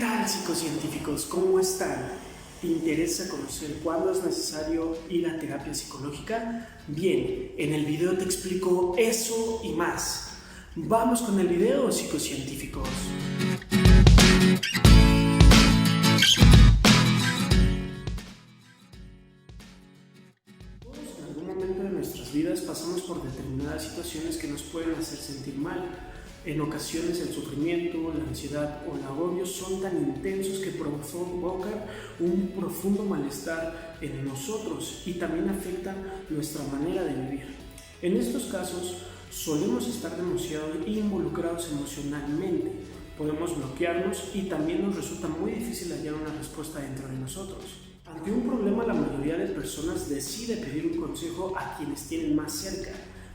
tal, psicocientíficos? ¿Cómo están? ¿Te interesa conocer cuándo es necesario ir a terapia psicológica? Bien, en el video te explico eso y más. Vamos con el video, psicocientíficos. Todos en algún momento de nuestras vidas pasamos por determinadas situaciones que nos pueden hacer sentir mal. En ocasiones el sufrimiento, la ansiedad o el agobio son tan intensos que provocan un profundo malestar en nosotros y también afectan nuestra manera de vivir. En estos casos solemos estar demasiado involucrados emocionalmente, podemos bloquearnos y también nos resulta muy difícil hallar una respuesta dentro de nosotros. Ante un problema, la mayoría de personas decide pedir un consejo a quienes tienen más cerca.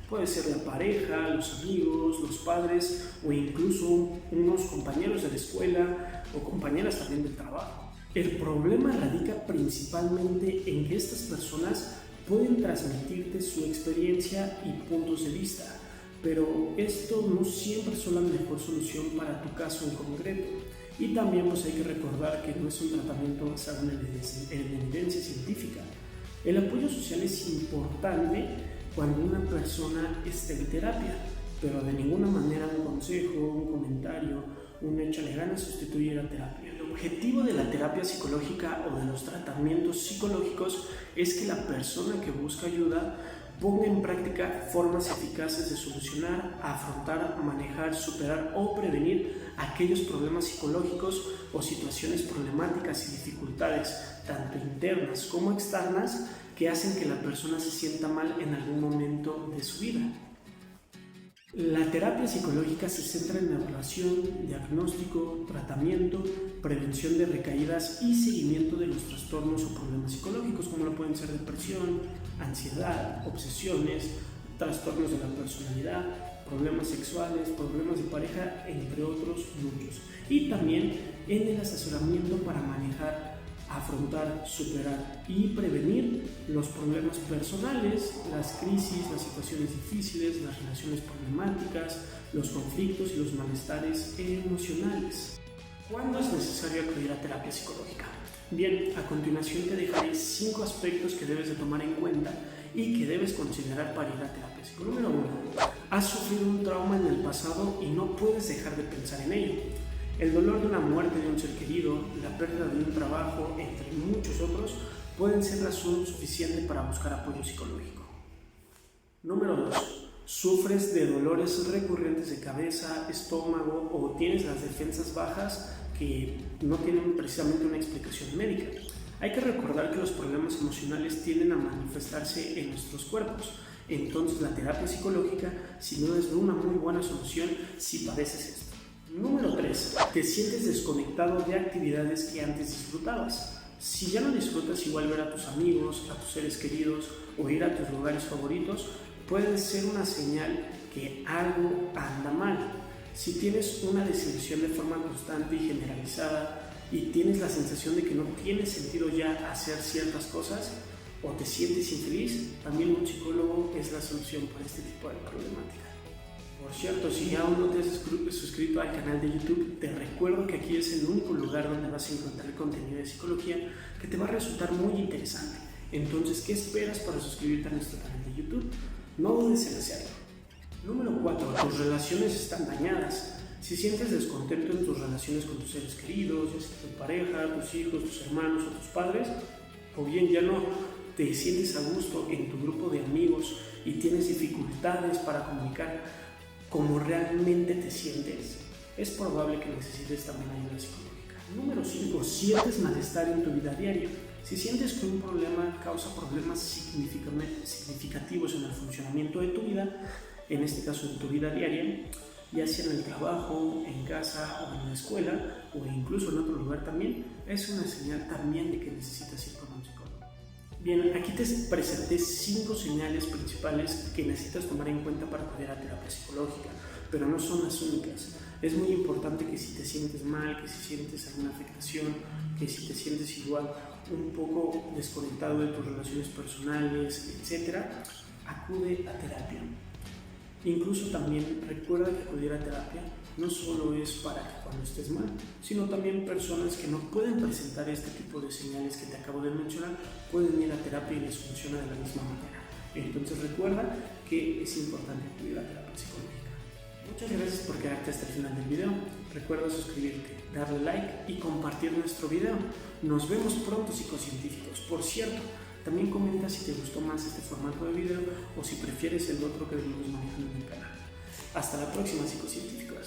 Puede ser la pareja, los amigos, los padres o incluso unos compañeros de la escuela o compañeras también del trabajo. El problema radica principalmente en que estas personas pueden transmitirte su experiencia y puntos de vista, pero esto no siempre es la mejor solución para tu caso en concreto. Y también hay que recordar que no es un tratamiento basado en evidencia científica. El apoyo social es importante cuando una persona está en terapia, pero de ninguna manera un consejo, un comentario, un échale ganas sustituye la terapia. El objetivo de la terapia psicológica o de los tratamientos psicológicos es que la persona que busca ayuda ponga en práctica formas eficaces de solucionar, afrontar, manejar, superar o prevenir aquellos problemas psicológicos o situaciones problemáticas y dificultades, tanto internas como externas, que hacen que la persona se sienta mal en algún momento de su vida. La terapia psicológica se centra en la evaluación, diagnóstico, tratamiento, prevención de recaídas y seguimiento de los trastornos o problemas psicológicos, como lo pueden ser depresión, ansiedad, obsesiones, trastornos de la personalidad, problemas sexuales, problemas de pareja, entre otros muchos. Y también en el asesoramiento para manejar, afrontar, superar y prevenir los problemas personales, las crisis, las situaciones difíciles, las relaciones problemáticas, los conflictos y los malestares emocionales. ¿Cuándo es necesario acudir a terapia psicológica? Bien, a continuación te dejaré 5 aspectos que debes de tomar en cuenta y que debes considerar para ir a terapia psicológica. Número 1. Has sufrido un trauma en el pasado y no puedes dejar de pensar en ello. El dolor de una muerte de un ser querido, la pérdida de un trabajo, entre muchos otros, pueden ser razón suficiente para buscar apoyo psicológico. Número 2. Sufres de dolores recurrentes de cabeza, estómago o tienes las defensas bajas que no tienen precisamente una explicación médica. Hay que recordar que los problemas emocionales tienden a manifestarse en nuestros cuerpos. Entonces la terapia psicológica, si no es una muy buena solución si padeces esto. Número 3. Te sientes desconectado de actividades que antes disfrutabas. Si ya no disfrutas igual ver a tus amigos, a tus seres queridos o ir a tus lugares favoritos, puede ser una señal que algo anda mal. Si tienes una desilusión de forma constante y generalizada y tienes la sensación de que no tiene sentido ya hacer ciertas cosas o te sientes infeliz, también un psicólogo es la solución para este tipo de problemática. Por cierto, si aún no te has suscrito al canal de YouTube, te recuerdo que aquí es el único lugar donde vas a encontrar contenido de psicología que te va a resultar muy interesante. Entonces, ¿qué esperas para suscribirte a nuestro canal de YouTube? No dudes en hacerlo. Número 4. Tus relaciones están dañadas. Si sientes descontento en tus relaciones con tus seres queridos, ya sea tu pareja, tus hijos, tus hermanos o tus padres, o bien ya no te sientes a gusto en tu grupo de amigos y tienes dificultades para comunicar como realmente te sientes, es probable que necesites también ayuda psicológica. Número 5. Sientes malestar en tu vida diaria. Si sientes que un problema causa problemas significativos en el funcionamiento de tu vida, en este caso en tu vida diaria, ya sea en el trabajo, en casa o en la escuela o incluso en otro lugar también, es una señal también de que necesitas ir con un psicólogo. Bien, aquí te presenté 5 señales principales que necesitas tomar en cuenta para acudir a terapia psicológica, pero no son las únicas. Es muy importante que si te sientes mal, que si sientes alguna afectación, que si te sientes igual un poco desconectado de tus relaciones personales, etc., acude a terapia. Incluso también recuerda que acudir a terapia no solo es para que cuando estés mal, sino también personas que no pueden presentar este tipo de señales que te acabo de mencionar pueden ir a terapia y les funciona de la misma manera. Entonces recuerda que es importante acudir a terapia psicológica. Muchas gracias por quedarte hasta el final del video. Recuerda suscribirte, darle like y compartir nuestro video. Nos vemos pronto, psicocientíficos. Por cierto, también comenta si te gustó más este formato de video o si prefieres el otro que venimos manejando en el canal. Hasta la próxima, psicocientíficos.